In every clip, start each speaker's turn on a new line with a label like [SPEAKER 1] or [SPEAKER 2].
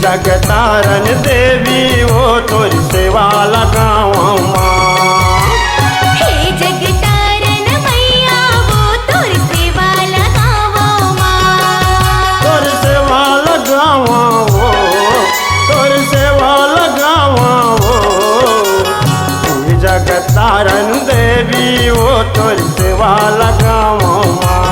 [SPEAKER 1] जगतारन देवी वो तोरी सेवा लगावा माँ।
[SPEAKER 2] हे जगतारन मैया वो तोरी सेवा लगावा माँ।
[SPEAKER 1] तोरी सेवा लगावा वो, तोरी सेवा लगावा वो। हे जगतारन देवी वो तोरी सेवा लगावा माँ।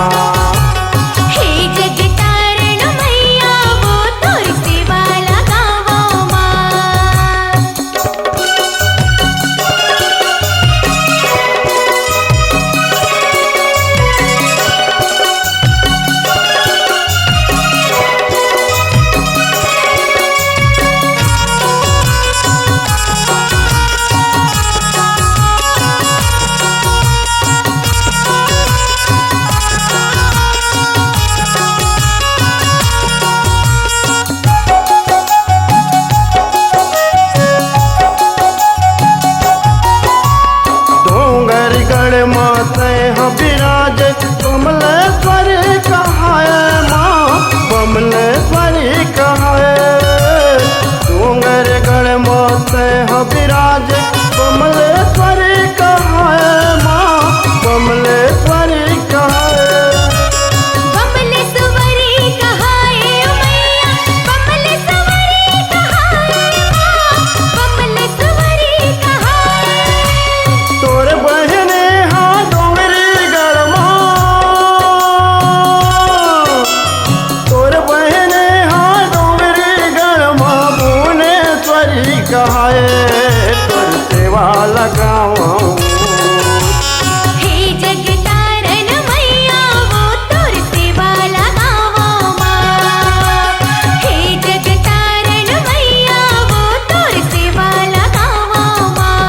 [SPEAKER 1] विराज कमलेश्वरी कहाए माँ, कमलेश्वरी कहाए। डूंगर गढ़ मोते विराज कमलेश्वरी कहाए माँ, कमलेश्वरी कहाए।
[SPEAKER 2] कमलेश्वरी कहाए मैया, कमलेश्वरी कहाए माँ, कमलेश्वरी कहाए।
[SPEAKER 1] तोर बहने कहाए तोर सेवा लगावा।
[SPEAKER 2] हे जगतारन मैया वो तोर सेवा लगावा माँ। हे जगतारन मैया वो तोर सेवा लगावा माँ।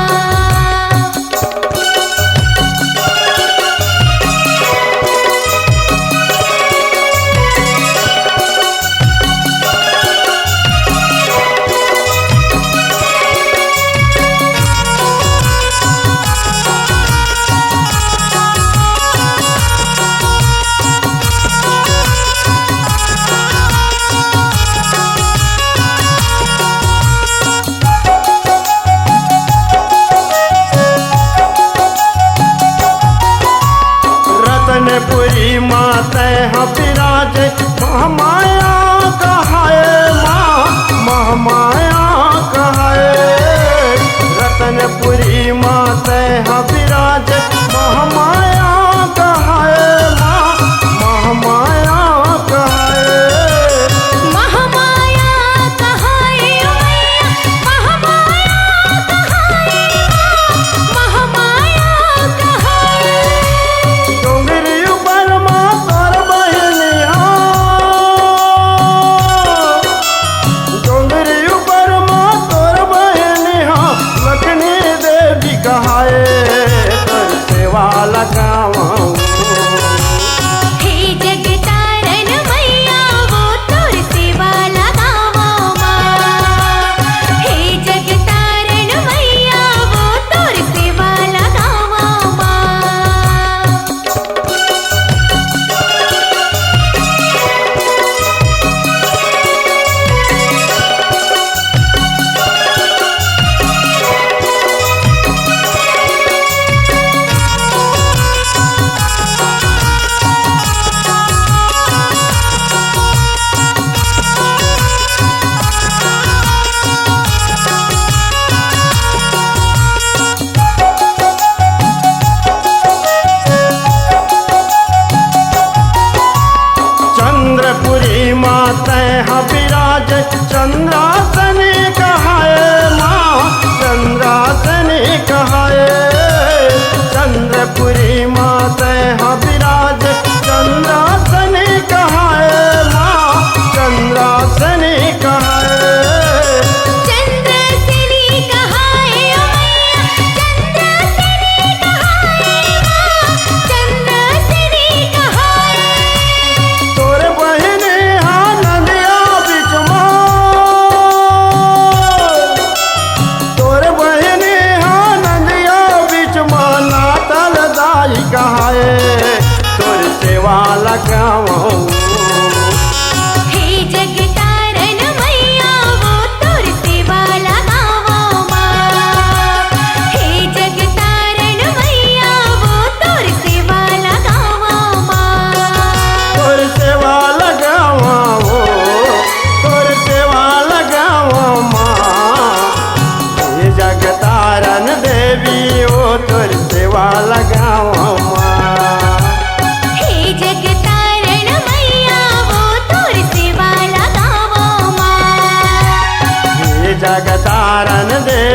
[SPEAKER 1] रतनपुरी माते विराज महामाया कहाए माँ, महामाया कहाए। रतनपुरी माते विराज महामाया कहाए माँ, महामाया कहाए।
[SPEAKER 2] महामाया कहाए मैया, महामाया कहाए माँ, महामाया कहाए।
[SPEAKER 1] डोंगरी ऊपर माँ तोर बहनिया, डोंगरी ऊपर माँ तोर बहनिया लक्ष्मी देवी कहाए तोर सेवा लगावा।
[SPEAKER 2] हे जगतारन मैया वो तोर सेवा लगावा माँ। हे जगतारन मैया वो तोर सेवा लगावा माँ।
[SPEAKER 1] चंद्रपुरी माते विराज चंद्रासनी कहाए माँ, चंद्रासनी कहाए। चंद्रपुरी माते विराज चंद्रासनी कहाए माँ, चंद्रासनी कहाए।
[SPEAKER 2] चंद्रासनी कहाए मैया, चंद्रासनी कहाए माँ, चंद्रासनी कहाए।
[SPEAKER 1] तोर बहने नदिया बिच माँ,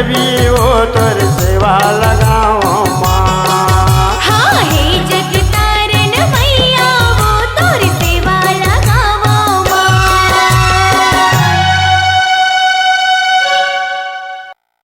[SPEAKER 1] देवी